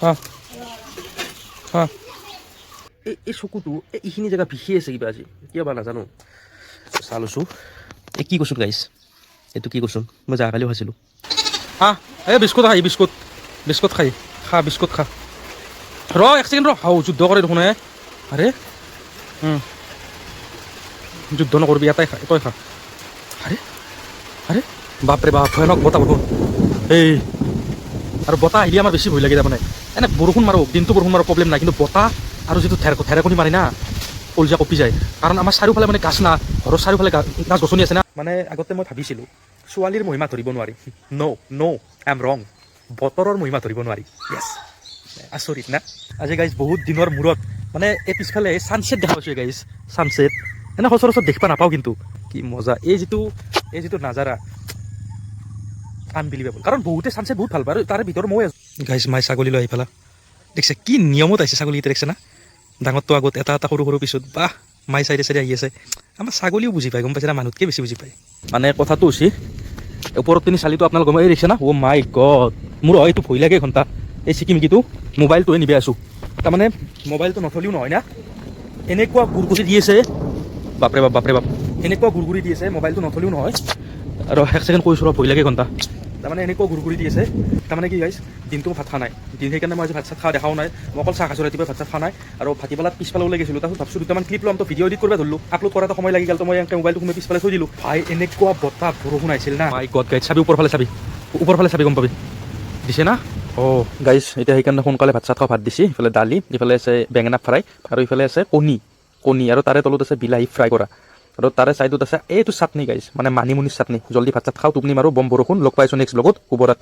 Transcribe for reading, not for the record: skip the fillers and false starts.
হা হা এই চকুটো এইখিনি জেগা বিষি আছে কিবা আজি কিয় বা নাজানো চাহ লৈছোঁ এই কি কৈছোঁ গাইছ এইটো কি কৈছোঁ মই যোৱাকালিও খাইছিলোঁ হা এই বিস্কুট খাই বিস্কুট বিস্কুট খাই খা বিস্কুট খা ৰ এক ছেকেণ্ড ৰ হাও যুদ্ধ কৰে দেখোন আৰে যুদ্ধ নকৰিবি এটাই খা তই খা আৰে আৰে বাপৰে বাপ ভয়ানক বতাহ বৰষুণ এই আৰু বতাহ আহিলে আমাৰ বেছি ভয় লাগে তাৰমানে এনে বৰষুণ মাৰো দিনটো বৰষুণ মাৰো প্ৰব্লেম নাই কিন্তু বতাহ আৰু যিটো ঢেৰেকনি মাৰে না কলজা কঁপি যায় কাৰণ আমাৰ চাৰিওফালে মানে গাছ না ঘৰৰ চাৰিওফালে গাছ গছনি আছে না মানে আগতে মই ভাবিছিলোঁ ছোৱালীৰ মহিমা ধৰিব নোৱাৰি ন' আই এম ৰং বতৰৰ মহিমা ধৰিব নোৱাৰি য়েছ আচৰিত না আজি গাইজ বহুত দিনৰ মূৰত মানে এই পিছফালে ছানছেট দেখা পাইছোঁ গাইজ ছানছেট এনে সচৰাচৰ দেখিব নাপাওঁ কিন্তু কি মজা এই যিটো নাজাৰা আনবিলিভেবল কাৰণ বহুতে ছানছেট বহুত ভাল পায় আৰু তাৰে ভিতৰত মই গাইজ মাই ছাগলী লৈ আহি পেলা দেখিছে কি নিয়মত আহিছে ছাগলীকেইটা দেখিছে না ডাঙৰটো আগত এটা সৰু পিছত বাহ মাই চাইডে আহি আছে আমাৰ ছাগলীও বুজি পায় গম পাইছে না মানুহতকৈ বেছি বুজি পায় মানে কথাটো হৈছে ওপৰত তিনি চালিটো আপোনালোকে গম দেখিছে না অ' মাই গড মোৰ এইটো ভয় লাগে ঘণ্টা এই চিকিমিকিটো মোবাইলটোৱে নিবে আছোঁ তাৰমানে মোবাইলটো নথলিও নহয় না এনেকুৱা গুৰগুৰি দি আছে বাপৰে বাপ এনেকুৱা গুৰগুৰি দি আছে মোবাইলটো নথলিও নহয় আৰু এক ছেকেণ্ড কৈছোঁ ৰ ভয় লাগে ঘণ্টা তাৰমানে এনেকুৱা গুৰগুৰি দি আছে তাৰমানে কি গাইছ দিনটো ভাত খোৱা নাই সেইকাৰণে মই আজি ভাত চাত খোৱা দেখাও নাই মই অকল চাহ খাইছোঁ ৰাতিপুৱা ভাত চাত খোৱা নাই আৰু ভাটিবেলাত পিছফালে ওলাই গৈছিলোঁ তাৰপিছত ভাবছোঁ দুটামান ক্লিপ ল'ম তো ভিডিঅ' এডিট কৰিব ধৰিলোঁ আপলোড কৰাটো সময় লাগি গ'ল তো মই মোবাইলটো সোমাই পিছফালে থৈ দিলোঁ ভাই এনেকুৱা বতাহ বৰষুণ আহিছিল না ভাই গড গাইড চাবি ওপৰফালে চাবি গম পাবি দিছে না অঁ গাইজ এতিয়া সেইকাৰণে সোনকালে ভাত চাত খোৱা ভাত দিছে ইফালে দালি ইফালে আছে বেঙেনা ফ্ৰাই আৰু ইফালে আছে কণী আৰু তাৰে তলত আছে বিলাহী ফ্ৰাই কৰা আৰু তাৰে ছাইডত আছে এইটো চাটনি গাইজ মানে মানিমুনিৰ চাটনি জল্দি ভাত চাত খাওঁ টোপনি মাৰোঁ বম বৰষুণ লগ পাইছোঁ নেক্সট ব্লগত শুভৰাত্ৰি।